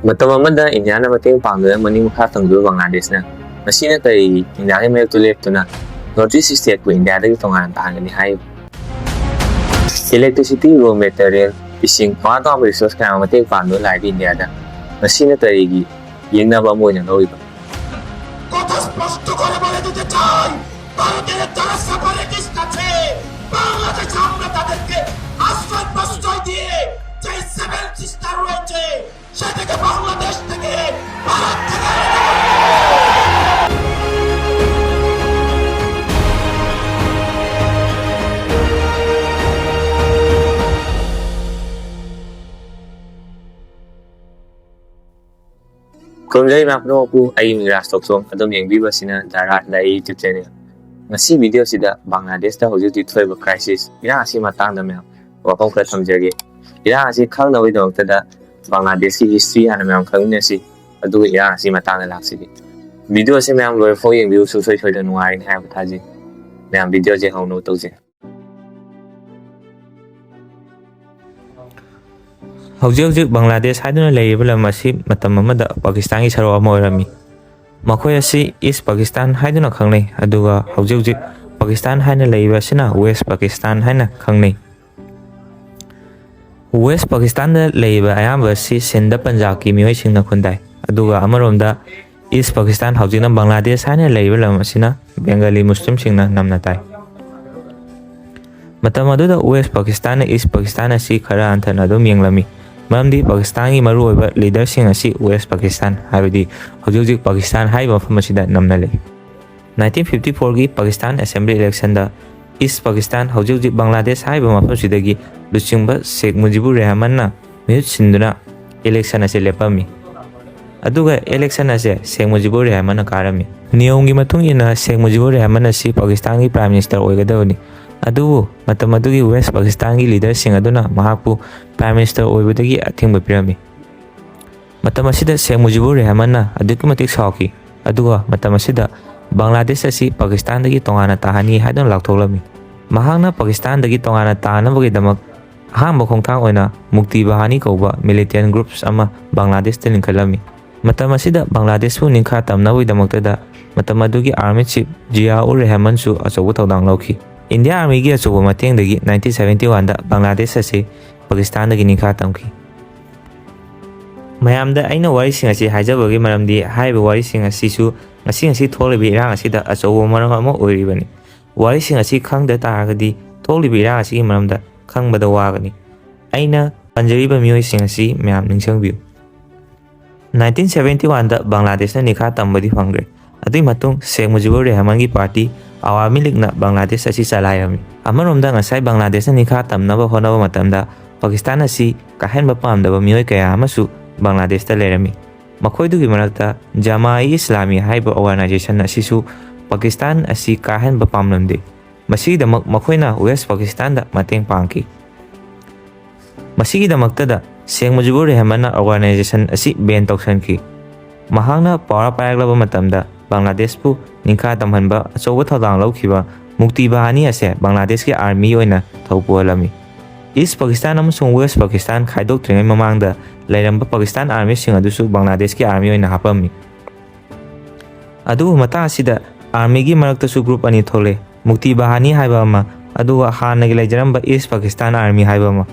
ꯃꯇꯝ ꯑꯃꯗ ꯏꯟꯗꯤꯌꯥꯅ ꯃꯇꯦꯡ ꯄꯥꯡꯗꯨꯅ ꯃꯅꯤꯡ ꯃꯈꯥ ꯊꯝꯈꯤꯕ ꯕꯪꯒ꯭ꯂꯥꯗꯦꯁꯅ ꯃꯁꯤꯅ ꯀꯔꯤꯒꯤ ꯏꯟꯗꯤꯌꯥꯒꯤ ꯃꯥꯌꯣꯛꯇ ꯂꯦꯞꯇꯨꯅ ꯅꯣꯔꯊ ꯏꯁ ꯁ꯭ꯇꯦꯠꯄꯨ ꯏꯟꯗꯤꯌꯥꯗꯒꯤ ꯇꯣꯉꯥꯟꯅ ꯇꯥꯍꯟꯒꯅꯤ ꯍꯥꯏꯔꯤꯕ? ꯏꯂꯦꯛꯇ꯭ꯔꯤꯁꯤꯇꯤ, ꯔꯣ ꯃꯦꯇꯔꯤꯌꯦꯜ, ꯏꯁꯤꯡ, ꯇꯣꯉꯥꯟ ꯇꯣꯉꯥꯟꯕ ꯔꯤꯁꯣꯔꯁ ꯀꯌꯥ ꯑꯃ ꯃꯇꯦꯡ ꯄꯥꯡꯗꯨꯅ ꯂꯥꯛꯏꯕ ꯏꯟꯗꯤꯌꯥꯗ ꯃꯁꯤꯅ ꯀꯔꯤꯒꯤ ꯌꯦꯡꯅꯕ ꯑꯃ ꯑꯣꯏꯅ ꯂꯧꯔꯤꯕ? কথা স্পষ্ট করে বলে দিতে চাই, ভারতের যারা সেপারেটিস্ট আছে, বাংলাদেশে আমরা তাদেরকে আশ্রয় প্রশ্রয় দিয়ে যে সেভেন সিস্টার রয়েছে সেটাকে বাংলাদেশ থেকে ভারত থেকে ꯈꯨꯔꯨꯝꯖꯔꯤ ꯃꯌꯥꯝ ꯄꯨꯝꯅꯃꯛꯄꯨ ꯑꯩ ꯃꯤꯔꯥꯖ ꯇꯣꯛꯆꯣꯝ ꯑꯗꯨꯝ ꯌꯦꯡꯕꯤꯕꯁꯤꯅ ꯗꯥꯔꯥ ꯌꯨꯇ꯭ꯌꯨꯕ ꯆꯦꯅꯦꯜ. ꯉꯁꯤ ꯚꯤꯗꯤꯑꯣꯁꯤꯗ ꯕꯪꯒ꯭ꯂꯥꯗꯦꯁꯇ ꯍꯧꯖꯤꯛ ꯊꯣꯛꯏꯕ ꯀ꯭ꯔꯥꯏꯁꯤꯁ ꯏꯔꯥꯡ ꯑꯁꯤ ꯃꯇꯥꯡꯗ ꯃꯌꯥꯝ ꯋꯥꯐꯝ ꯈꯔ ꯊꯝꯖꯒꯦ. ꯏꯔꯥꯡ ꯑꯁꯤ ꯈꯪꯅꯕꯒꯤꯗꯃꯛꯇꯗ ꯕꯪꯒ꯭ꯂꯥꯗꯦꯁꯀꯤ ꯍꯤꯁꯇ꯭ꯔꯤ ꯍꯥꯟꯅ ꯃꯌꯥꯝ ꯈꯪꯃꯤꯟꯅꯁꯤ, ꯑꯗꯨꯒ ꯏꯔꯥꯡ ꯑꯁꯤ ꯃꯇꯥꯡꯗ ꯂꯥꯛꯁꯤꯒꯦ. ꯚꯤꯗꯤꯑꯣꯁꯤ ꯃꯌꯥꯝ ꯂꯣꯏꯐꯥꯎ ꯌꯦꯡꯕꯤꯌꯨ, ꯁꯨꯡꯁꯣꯏ ꯁꯣꯏꯗꯅ ꯅꯨꯡꯉꯥꯏꯒꯅꯤ ꯍꯥꯏꯕ ꯊꯥꯖꯩ. ꯃꯌꯥꯝ ꯚꯤꯗꯤꯑꯣꯁꯤ ꯍꯧꯅꯕ ꯇꯧꯖꯩ. ꯍꯧꯖꯤꯛ ꯕꯪꯒ꯭ꯂꯥꯗꯦꯁ ꯍꯥꯏꯗꯨꯅ ꯂꯩꯔꯤꯕ ꯂꯝ ꯑꯁꯤ ꯃꯇꯝ ꯑꯃꯗ ꯄꯥꯀꯤꯁꯇꯥꯟꯒꯤ ꯁꯔꯨꯛ ꯑꯃ ꯑꯣꯏꯔꯝꯃꯤ. ꯃꯈꯣꯏ ꯑꯁꯤ ꯏꯁ ꯄꯥꯀꯤꯁꯇꯥꯟ ꯍꯥꯏꯗꯨꯅ ꯈꯪꯅꯩ, ꯑꯗꯨꯒ ꯍꯧꯖꯤꯛ ꯄꯥꯀꯤꯁꯇꯥꯟ ꯍꯥꯏꯅ ꯂꯩꯔꯤꯕ ꯑꯁꯤꯅ ꯋꯦꯁ ꯄꯥꯀꯤꯁꯇꯥꯟ ꯍꯥꯏꯅ ꯈꯪꯅꯩ. ꯋꯦꯁ ꯄꯥꯀꯤꯁꯇꯥꯟꯗ ꯂꯩꯔꯤꯕ ꯑꯌꯥꯝꯕ ꯑꯁꯤ ꯁꯤꯟꯗ ꯄꯟꯖꯥꯕꯀꯤ ꯃꯤꯑꯣꯏꯁꯤꯡꯅ ꯈꯨꯟꯗꯥꯏ, ꯑꯗꯨꯒ ꯑꯃꯔꯣꯝꯗ ꯏꯁ ꯄꯥꯀꯤꯁꯇꯥꯟ ꯍꯧꯖꯤꯛꯅ ꯕꯪꯒ꯭ꯂꯥꯗꯦꯁ ꯍꯥꯏꯅ ꯂꯩꯔꯤꯕ ꯂꯝ ꯑꯁꯤꯅ ꯕꯦꯡꯒꯥꯂꯤ ꯃꯨꯁꯂꯤꯝꯁꯤꯡꯅ ꯅꯝꯅ ꯇꯥꯏ. ꯃꯇꯝ ꯑꯗꯨꯗ ꯋꯦꯁ ꯄꯥꯀꯤꯁꯇꯥꯟꯅ ꯏꯁ ꯄꯥꯀꯤꯁꯇꯥꯟ ꯑꯁꯤ ꯈꯔ ꯍꯟꯊꯅ ꯑꯗꯨꯝ ꯌꯦꯡꯂꯝꯃꯤ, ꯃꯔꯝꯗꯤ ꯄꯥꯀꯤꯁꯇꯥꯟꯒꯤ ꯃꯔꯨꯑꯣꯏꯕ ꯂꯤꯗꯔꯁꯤꯡ ꯑꯁꯤ ꯋꯦꯁ ꯄꯥꯀꯤꯁꯇꯥꯟ ꯍꯥꯏꯕꯗꯤ ꯍꯧꯖꯤꯛ ꯄꯥꯀꯤꯁꯇꯥꯟ ꯍꯥꯏꯔꯤꯕ ꯃꯐꯝ ꯑꯁꯤꯗ ꯅꯝꯅ ꯂꯩ. 1954ꯒꯤ ꯄꯥꯀꯤꯁꯇꯥꯟ ꯑꯦꯁꯦꯝꯕ꯭ꯂꯤ ꯏꯂꯦꯛꯁꯟꯗ ꯏꯁ ꯄꯥꯀꯤꯁꯇꯥꯟ ꯍꯧꯖꯤꯛ ꯕꯪꯒ꯭ꯂꯥꯗꯦꯁ ꯍꯥꯏꯔꯤꯕ ꯃꯐꯝꯁꯤꯗꯒꯤ ꯂꯨꯆꯤꯡꯕ ꯁꯦꯈ ꯃꯨꯖꯤꯕꯨꯔ ꯔꯦꯍꯃꯟꯅ ꯃꯤꯍꯨꯠ ꯁꯤꯟꯗꯨꯅ ꯏꯂꯦꯛꯁꯟ ꯑꯁꯤ ꯂꯦꯞꯄꯝꯃꯤ, ꯑꯗꯨꯒ ꯏꯂꯦꯛꯁꯟ ꯑꯁꯤ ꯁꯦꯈ ꯃꯨꯖꯤꯕꯨꯔ ꯔꯦꯍꯃꯟꯅ ꯀꯥꯔꯝꯃꯤ. ꯅꯤꯌꯣꯝꯒꯤ ꯃꯇꯨꯡ ꯏꯟꯅ ꯁꯦꯈ ꯃꯨꯖꯤꯕꯨꯔ ꯔꯦꯍꯃꯟ ꯑꯁꯤ ꯄꯥꯀꯤꯁꯇꯥꯟꯒꯤ ꯄ꯭ꯔꯥꯏꯝ ꯃꯤꯅꯤꯁꯇꯔ ꯑꯣꯏꯒꯗꯕꯅꯤ, ꯑꯗꯨꯕꯨ ꯃꯇꯝ ꯑꯗꯨꯒꯤ ꯋꯦꯁ ꯄꯥꯀꯤꯁꯇꯥꯟꯒꯤ ꯂꯤꯗꯔꯁꯤꯡ ꯑꯗꯨꯅ ꯃꯍꯥꯛꯄꯨ ꯄ꯭ꯔꯥꯏꯝ ꯃꯤꯅꯤꯁꯇꯔ ꯑꯣꯏꯕꯗꯒꯤ ꯑꯊꯤꯡꯕ ꯄꯤꯔꯝꯃꯤ. ꯃꯇꯝ ꯑꯁꯤꯗ ꯁꯦꯈ ꯃꯨꯖꯤꯕꯨꯔ ꯔꯦꯍꯃꯟꯅ ꯑꯗꯨꯛꯀꯤ ꯃꯇꯤꯛ ꯁꯥꯎꯈꯤ, ꯑꯗꯨꯒ ꯃꯇꯝ ꯑꯁꯤꯗ ꯕꯪꯒ꯭ꯂꯥꯗꯦꯁ ꯑꯁꯤ ꯄꯥꯀꯤꯁꯇꯥꯟꯗꯒꯤ ꯇꯣꯉꯥꯟꯅ ꯇꯥꯍꯟꯅꯤ ꯍꯥꯏꯗꯨꯅ ꯂꯥꯎꯊꯣꯛꯂꯝꯃꯤ. ꯃꯍꯥꯛꯅ ꯄꯥꯀꯤꯁꯇꯥꯟꯗꯒꯤ ꯇꯣꯉꯥꯟꯅ ꯇꯥꯅꯕꯒꯤꯗꯃꯛ ꯑꯍꯥꯟꯕ ꯈꯣꯡꯊꯥꯡ ꯑꯣꯏꯅ ꯃꯨꯛꯇꯤ ꯕꯍꯥꯅꯤ ꯀꯧꯕ ꯃꯤꯂꯤꯇꯦꯟ ꯒ꯭ꯔꯨꯞꯁ ꯑꯃ ꯕꯪꯒ꯭ꯂꯥꯗꯦꯁꯇ ꯂꯤꯡꯈꯠꯂꯝꯃꯤ. ꯃꯇꯝ ꯑꯁꯤꯗ ꯕꯪꯒ꯭ꯂꯥꯗꯦꯁꯄꯨ ꯅꯤꯡꯈꯥ ꯇꯝꯅꯕꯒꯤꯗꯃꯛꯇꯗ ꯃꯇꯝ ꯑꯗꯨꯒꯤ ꯑꯥꯔꯃꯤ ꯆꯤꯐ ꯖꯤꯌꯥꯎꯔ ꯔꯦꯍꯃꯟꯁꯨ ꯑꯆꯧꯕ ꯊꯧꯗꯥꯡ ꯂꯧꯈꯤ. ꯏꯟꯗꯤꯌꯥ ꯑꯥꯔꯃꯤꯒꯤ ꯑꯆꯧꯕ ꯃꯇꯦꯡꯗꯒꯤ 1971ꯗ ꯕꯪꯒ꯭ꯂꯥꯗꯦꯁ ꯑꯁꯤ ꯄꯥꯀꯤꯁꯇꯥꯟꯗꯒꯤ ꯅꯤꯡꯈꯥ ꯇꯝꯈꯤ. ꯃꯌꯥꯝꯗ ꯑꯩꯅ ꯋꯥꯔꯤꯁꯤꯡ ꯑꯁꯤ ꯍꯥꯏꯖꯕꯒꯤ ꯃꯔꯝꯗꯤ ꯍꯥꯏꯔꯤꯕ ꯋꯥꯔꯤꯁꯤꯡ ꯑꯁꯤꯁꯨ ꯉꯁꯤ ꯊꯣꯛꯂꯤꯕ ꯏꯔꯥꯡ ꯑꯁꯤꯗ ꯑꯆꯧꯕ ꯃꯔꯝ ꯑꯃ ꯑꯣꯏꯔꯤꯕꯅꯤ. ꯋꯥꯔꯤꯁꯤꯡ ꯑꯁꯤ ꯈꯪꯗ ꯇꯥꯔꯒꯗꯤ ꯊꯣꯛꯂꯤꯕ ꯏꯔꯥꯡ ꯑꯁꯤꯒꯤ ꯃꯔꯝꯗ ꯈꯪꯕꯗ ꯋꯥꯒꯅꯤ. ꯑꯩꯅ ꯄꯟꯖꯔꯤꯕ ꯃꯤꯑꯣꯏꯁꯤꯡ ꯑꯁꯤ ꯃꯌꯥꯝ ꯅꯤꯡꯁꯤꯡꯕꯤꯌꯨ. 1971ꯗ ꯕꯪꯒ꯭ꯂꯥꯗꯦꯁꯅ ꯅꯤꯡꯈꯥ ꯇꯝꯕꯗꯤ ꯐꯪꯈ꯭ꯔꯦ. ꯑꯗꯨꯒꯤ ꯃꯇꯨꯡ ꯁꯦꯈ ꯃꯨꯖꯤꯕꯨꯔ ꯔꯦꯍꯃꯟꯒꯤ ꯄꯥꯔꯇꯤ ꯑꯋꯥꯃꯤ ꯂꯤꯒꯅ ꯕꯪꯒ꯭ꯂꯥꯗꯦꯁ ꯑꯁꯤ ꯆꯂꯥꯏꯔꯝꯃꯤ. ꯑꯃꯔꯣꯝꯗ ꯉꯁꯥꯏ ꯕꯪꯒ꯭ꯂꯥꯗꯦꯁꯅ ꯅꯤꯡꯈꯥ ꯇꯝꯅꯕ ꯍꯣꯠꯅꯕ ꯃꯇꯝꯗ ꯄꯥꯀꯤꯁꯇꯥꯟ ꯑꯁꯤ ꯀꯥꯏꯍꯟꯕ ꯄꯥꯝꯗꯕ ꯃꯤꯑꯣꯏ ꯀꯌꯥ ꯑꯃꯁꯨ ꯕꯪꯒ꯭ꯂꯥꯗꯦꯁꯇ ꯂꯩꯔꯝꯃꯤ. ꯃꯈꯣꯏꯗꯨꯒꯤ ꯃꯔꯛꯇ ꯖꯃꯥ-ꯏ-ꯏꯁꯂꯥꯃꯤ ꯍꯥꯏꯕ ꯑꯣꯔꯒꯅꯥꯏꯖꯦꯁꯟ ꯑꯁꯤꯁꯨ ꯄꯥꯀꯤꯁꯇꯥꯟ ꯑꯁꯤ ꯀꯥꯏꯍꯟꯕ ꯄꯥꯝꯂꯝꯗꯦ. ꯃꯁꯤꯒꯤꯗꯃꯛ ꯃꯈꯣꯏꯅ ꯋꯦꯁ ꯄꯥꯀꯤꯁꯇꯥꯟꯗ ꯃꯇꯦꯡ ꯄꯥꯡꯈꯤ. ꯃꯁꯤꯒꯤꯗꯃꯛꯇꯗ ꯁꯦꯈ ꯃꯨꯖꯤꯕꯨꯔ ꯔꯦꯍꯃꯟꯅ ꯑꯣꯔꯒꯅꯥꯏꯖꯦꯁꯟ ꯑꯁꯤ ꯕꯦꯟ ꯇꯧꯁꯟꯈꯤ. ꯃꯍꯥꯛꯅ ꯄꯥꯋꯔ ꯄꯥꯏꯔꯛꯂꯕ ꯃꯇꯝꯗ ꯕꯪꯒ꯭ꯂꯥꯗꯦꯁꯄꯨ ꯅꯤꯡꯈꯥ ꯇꯝꯍꯟꯕ ꯑꯆꯧꯕ ꯊꯧꯗꯥꯡ ꯂꯧꯈꯤꯕ ꯃꯨꯛꯇꯤ ꯕꯍꯥꯅꯤ ꯑꯁꯤ ꯕꯪꯒ꯭ꯂꯥꯗꯦꯁꯀꯤ ꯑꯥꯔꯃꯤ ꯑꯣꯏꯅ ꯊꯧ ꯄꯨꯍꯜꯂꯝꯃꯤ. ꯏꯁ ꯄꯥꯀꯤꯁꯇꯥꯟ ꯑꯃꯁꯨꯡ ꯋꯦꯁ ꯄꯥꯀꯤꯁꯇꯥꯟ ꯈꯥꯏꯗꯣꯛꯇ꯭ꯔꯤꯉꯩ ꯃꯃꯥꯡꯗ ꯂꯩꯔꯝꯕ ꯄꯥꯀꯤꯁꯇꯥꯟ ꯑꯥꯔꯃꯤꯁꯤꯡ ꯑꯗꯨꯁꯨ ꯕꯪꯒ꯭ꯂꯥꯗꯦꯁꯀꯤ ꯑꯥꯔꯃꯤ ꯑꯣꯏꯅ ꯍꯥꯞꯄꯝꯃꯤ. ꯑꯗꯨꯕꯨ ꯃꯇꯥꯡ ꯑꯁꯤꯗ ꯑꯥꯔꯃꯤꯒꯤ ꯃꯔꯛꯇꯁꯨ ꯒ꯭ꯔꯨꯞ ꯑꯅꯤ ꯊꯣꯛꯂꯛꯑꯦ, ꯃꯨꯛꯇꯤ ꯕꯍꯥꯅꯤ ꯍꯥꯏꯕ ꯑꯃ, ꯑꯗꯨꯒ ꯍꯥꯟꯅꯒꯤ ꯂꯩꯖꯔꯝꯕ ꯏꯁ ꯄꯥꯀꯤꯁꯇꯥꯟ ꯑꯥꯔꯃꯤ ꯍꯥꯏꯕ ꯑꯃ.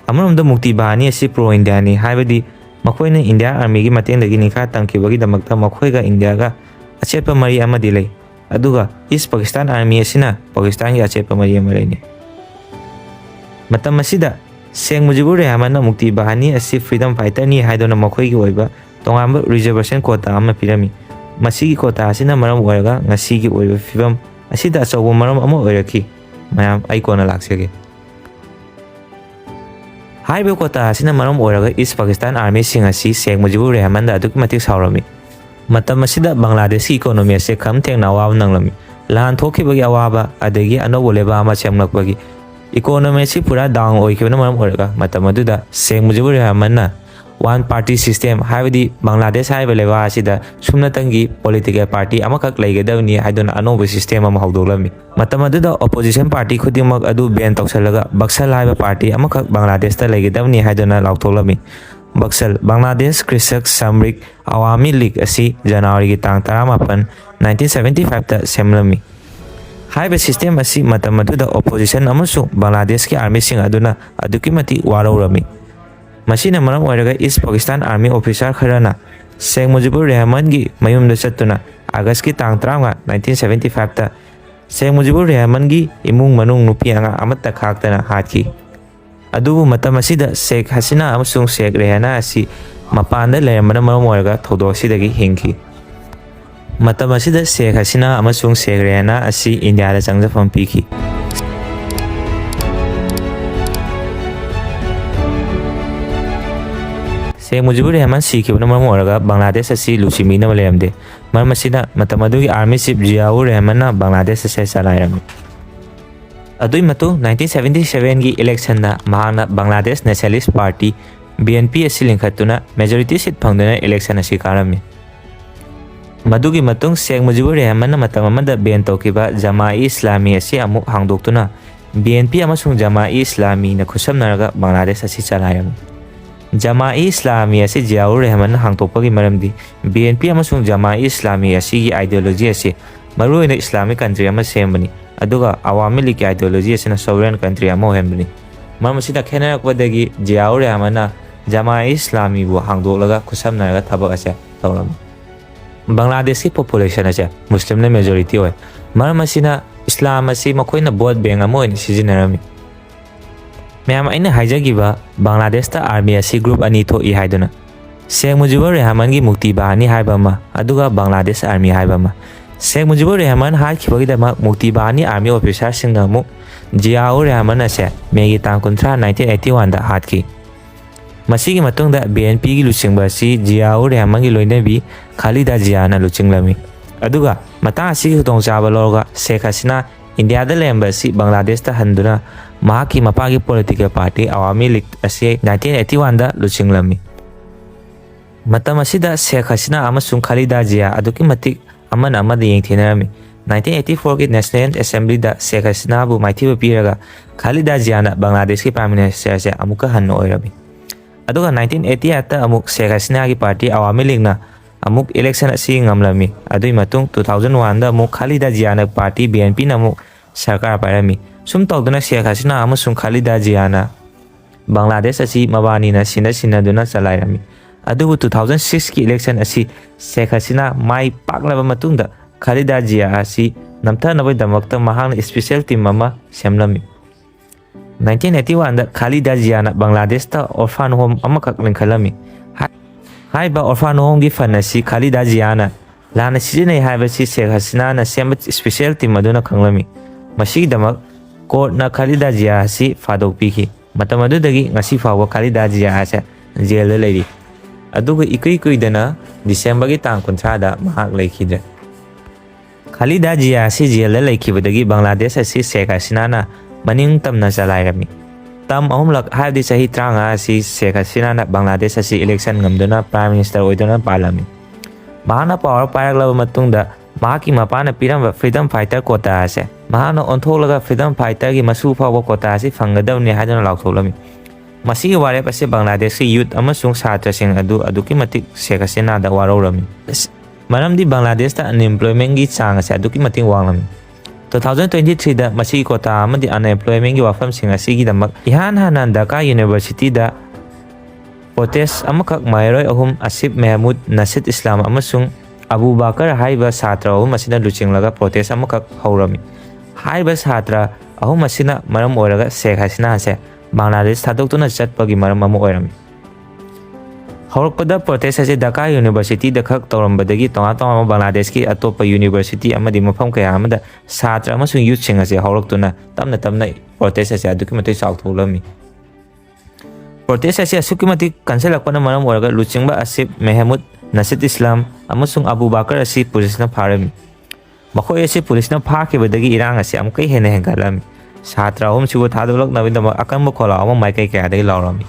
ꯑꯃꯔꯣꯝꯗ ꯃꯨꯛꯇꯤ ꯕꯍꯥꯅꯤ ꯑꯁꯤ ꯄ꯭ꯔꯣ ꯏꯟꯗꯤꯌꯥꯅꯤ, ꯍꯥꯏꯕꯗꯤ ꯃꯈꯣꯏꯅ ꯏꯟꯗꯤꯌꯥ ꯑꯥꯔꯃꯤꯒꯤ ꯃꯇꯦꯡꯗꯒꯤ ꯅꯤꯡꯈꯥ ꯇꯝꯈꯤꯕꯒꯤꯗꯃꯛꯇ ꯃꯈꯣꯏꯒ ꯏꯟꯗꯤꯌꯥꯒ ꯑꯆꯦꯠꯄ ꯃꯔꯤ ꯑꯃꯗꯤ ꯂꯩ, ꯑꯗꯨꯒ ꯏꯁ ꯄꯥꯀꯤꯁꯇꯥꯟ ꯑꯥꯔꯃꯤ ꯑꯁꯤꯅ ꯄꯥꯀꯤꯁꯇꯥꯟꯒꯤ ꯑꯆꯦꯠꯄ ꯃꯔꯤ ꯑꯃ ꯂꯩꯅꯩ. ꯃꯇꯝ ꯑꯁꯤꯗ ꯁꯦꯈ ꯃꯨꯖꯤꯕꯨꯔ ꯔꯦꯍꯃꯟꯅ ꯃꯨꯛꯇꯤ ꯕꯍꯥꯅꯤ ꯑꯁꯤ ꯐ꯭रीडꯝ ꯐꯥꯏꯇꯔꯅꯤ ꯍꯥꯏꯗꯨꯅ ꯃꯈꯣꯏꯒꯤ ꯑꯣꯏꯕ ꯇꯣꯉꯥꯟꯕ ꯔꯤꯖꯔቬꯁꯟ ꯀꯣꯇꯥ ꯑꯃ ꯄꯤꯔꯝꯃꯤ. ꯃꯁꯤꯒꯤ ꯀꯣꯇꯥ ꯑꯁꯤꯅ ꯃꯔꯝ ꯑꯣꯏꯔꯒ ꯉꯁꯤꯒꯤ ꯑꯣꯏꯕ ꯐꯤꯚꯝ ꯑꯁꯤꯗ ꯑꯆꯧꯕ ꯃꯔꯝ ꯑꯃ ꯑꯣꯏꯔꯛꯈꯤ. ꯃꯌꯥꯝ ꯑꯩ ꯀꯣꯟꯅ ꯂꯥꯛꯆꯒꯦ. ꯍꯥꯏꯔꯤꯕ ꯀꯣꯇꯥ ꯑꯁꯤꯅ ꯃꯔꯝ ꯑꯣꯏꯔꯒ ꯏꯁ ꯄꯥꯀꯤꯁꯇꯥꯟ ꯑꯥꯔꯃꯤꯁꯤꯡ ꯑꯁꯤ ꯁꯦꯈ ꯃꯨꯖꯤꯕꯨꯔ ꯔꯦꯍꯃꯟꯗ ꯑꯗꯨꯛꯀꯤ ꯃꯇꯤꯛ ꯁꯥꯎꯔꯝꯃꯤ. ꯃꯇꯝ ꯑꯁꯤꯗ ꯕꯪꯒ꯭ꯂꯥꯗꯦꯁꯀꯤ ꯏꯀꯣꯅꯣꯃꯤ ꯑꯁꯤ ꯈꯝ ꯊꯦꯡꯅ ꯑꯋꯥꯕ ꯅꯪꯂꯝꯃꯤ. ꯂꯥꯟ ꯊꯣꯛꯈꯤꯕꯒꯤ ꯑꯋꯥꯕ, ꯑꯗꯒꯤ ꯑꯅꯧꯕ ꯂꯩꯕꯥꯛ ꯑꯃ ꯁꯦꯝꯂꯛꯄꯒꯤ ꯏꯀꯣꯅꯣꯃꯤ ꯑꯁꯤ ꯄꯨꯔꯥ ꯗꯥꯎꯟ ꯑꯣꯏꯈꯤꯕꯅ ꯃꯔꯝ ꯑꯣꯏꯔꯒ ꯃꯇꯝ ꯑꯗꯨꯗ ꯁꯦꯈ ꯃꯨꯖꯤꯕꯨꯔ ꯔꯦꯍꯃꯟꯅ one party system haibadi Bangladesh haiba lewa asida sumnatangi political party amakak leigadabni haidona anoba system ama hawdolami matam aduda opposition party khudimak adu ban tawsalaga Baksal haiba party amakak Bangladesh ta leigadabni haidona lautholami Baksal Bangladesh Krisak Samrik Awami League asi January gi tang 18 1975 ta semlami haiba system asi matam aduda opposition amasung Bangladesh ki army sing aduna aduki mati warorami Masina maram oiraga East Pakistan Army officer kharana Sheikh Mujibur Rahman gi mayum da chattuna August ki tang 30 1975 ta Sheikh Mujibur Rahman gi imung manung nupi anga amatta khaktana hatki adubu matam asida Sheikh Hasina amasung Sheikh Rehana asi mapanda lermana maram oiraga thodok sidagi hingki matam asida Sheikh Hasina amasung Sheikh Rehana asi India da changjafam piki Sheikh Mujibur Rahman sikibna maram oraga Bangladesh asi luchimi na malayamde maram asina matamadugi army chief Ziaur Rahman na Bangladesh ase salairami adui matu 1977 gi election na mahana Bangladesh Nationalist Party BNP asi lingkhatuna majority seat phangduna election asi karami madugi matung Sheikh Mujibur Rahman na matamamada ban tawkiba Jamai Islami asi amuk hangdoktuna BNP amasung Jamai Islami na khusamnaraga Bangladesh asi salairami Jamai Islami asi Ziaur Rahman hangtokpagi maramdi BNP amasung Jamai Islami asi gi ideology asi maruina Islamic country ama sembani aduga Awami League ideology asina sovereign country ama hembani maram asida khenarakwadagi Ziaur Rahman Jamai Islami bu hangdoklaga khusamnaraga thabak ase tawram Bangladesh ki population ase Muslim na majority hoy maram asina Islam asi makoina vote bank ama oina sijinarami Mayam aina haijagiba Bangladesh ta army asi group ani thoi haiduna Sheikh Mujibur Rahman gi mukti bahani haiba ma aduga Bangladesh army haiba ma Sheikh Mujibur Rahman haikibagi dama mukti bahani army officer singna mu Ziaur Rahman ase Mei tang 1981 da hatki masigi matungda BNP gi luchingba si Ziaur Rahman gi loinabi Khalida Zia na luchinglami aduga mata asi hutong chaba lorga Sheikh Hasina India da lemba si Bangladesh ta handuna mahaki mapagi political party Awami League asi 1981 da luchinglami matam asida Sheikh Hasina amasung Khalida Zia aduki matik amana amada yengthenarami 1984 ki National Assembly da Sheikh Hasina bu maithiba piraga Khalida Zia na Bangladesh ki prime minister se amuka hanno oirami aduga 1988 ta amuk Sheikh Hasina ki party Awami League na amuk election asi ngamlami adui matung 2001 da amuk Khalida Zia na party BNP na amuk sarkar pairami sum tawduna Sheikh Hasina amasung Khalida Zia na Bangladesh asi mabani na sinaduna chalairami adubu 2006 ki election asi Sheikh Hasina mai paklaba matungda Khalida Zia asi namthanabai damakta mahang special team ama semlami 1981 da Khalida Zia na Bangladesh ta orphan home amakak lingkhalami haiba orphan home gi fanasi Khalida Zia na lana sijinai haiba si Sheikh Hasina na semba special team aduna khanglami masigi damak court na Khalida Zia asi fadok piki matam adudagi ngasi fawa Khalida Zia asa jail da leiri aduga ikui dana December gi tang 13 da mahak leikidra Khalida Zia asi jail da leikibadagi Bangladesh asi Sheikh Hasina na maning tamna chalairami tam ahumlak haibdi sahi 30 asi Sheikh Hasina na Bangladesh asi election ngamduna prime minister oiduna palami mahana power pairaklaba matungda mahaki mapana piramba freedom fighter quota ase mahana ontholga freedom fighter gi masu fawa quota asi fangadawni hadana lautholami masigi ware pase Bangladesh youth amasung satra sing aduki matik Sheikh Hasina da warorami maramdi Bangladesh ta unemployment gi chang ase aduki matik wanglami 2023 da masigi quota amadi unemployment gi wafam sing asigi damak ihan hanan Dhaka University da protest amakak mairoi ahum Asif Mahmud Nasid Islam amasung Abu Bakar haiba satra ahum asina luchinglaga protest amakak haurami haiba satra ahum asina maram oiraga Sheikh Hasina ase Bangladesh thadokuna chatpagi maram amu oirami haurakpada protest ase Dhaka University da khak tawrambadagi tonga Bangladesh ki atopa university amadi mafam kaya amada satra amasung youth sing ase hauraktuna tamna protest ase aduki matai chautholami protest ase asuki mati kansalakpana maram oiraga luchingba Asif Mahmud Nasid Islam amasung Abu Bakar asi pulisna pharami makhoi asi pulisna phakibadagi irang asi amkai hena hengalami satra ahum sibu thadolak navidama akanba khola ama maikai kaya dai laurami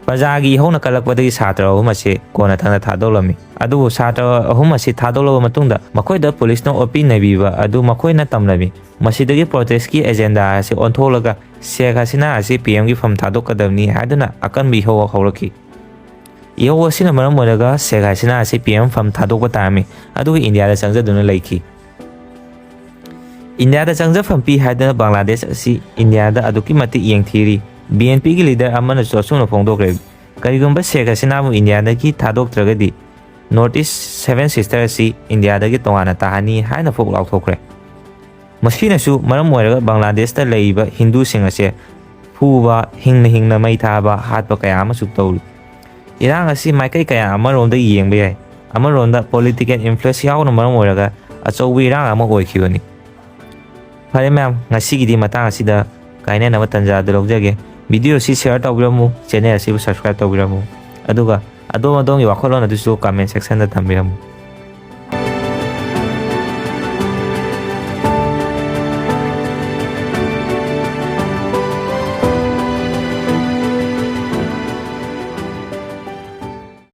Prajagi ihona kalakpadagi satra ahum asi kona thangna thadolami adu satra ahum asi thadolaba matungda makoida police no opi nabiba adu makoina tamlami masidagi protest ki agenda asi ontholaga Sheikh Hasina asi PM gi fam thadokadamni haduna akanbi ho hawraki iho asina maram moraga Sheikh Hasina asi PM fam thadokpa tarami adu India da changjaduna laiki India da changja fam pi haduna Bangladesh asi India da aduki mati yengthiri BNP ki leader amana chosuna phongdokre karigumba Sheikh Hasina mu India da ki thadoktragadi North East Seven Sisters si India da ki tongana tahani haina phok laukthokre Masina su maram moraga Bangladesh da leiba Hindu sing ase phuba hingna Mei thaba hatpa kaya ama suk tawlu Irang asi maikai kaya amaronda yengba yai amaronda political influence yauna maram moraga achoubi irang ama oikhibani Phare ma'am ngasigidi matang asida kaina nama tanja dologjage video si share tawbiramu channel asi subscribe tawbiramu aduga adom adom gi wakholon adusu comment section da thambiramu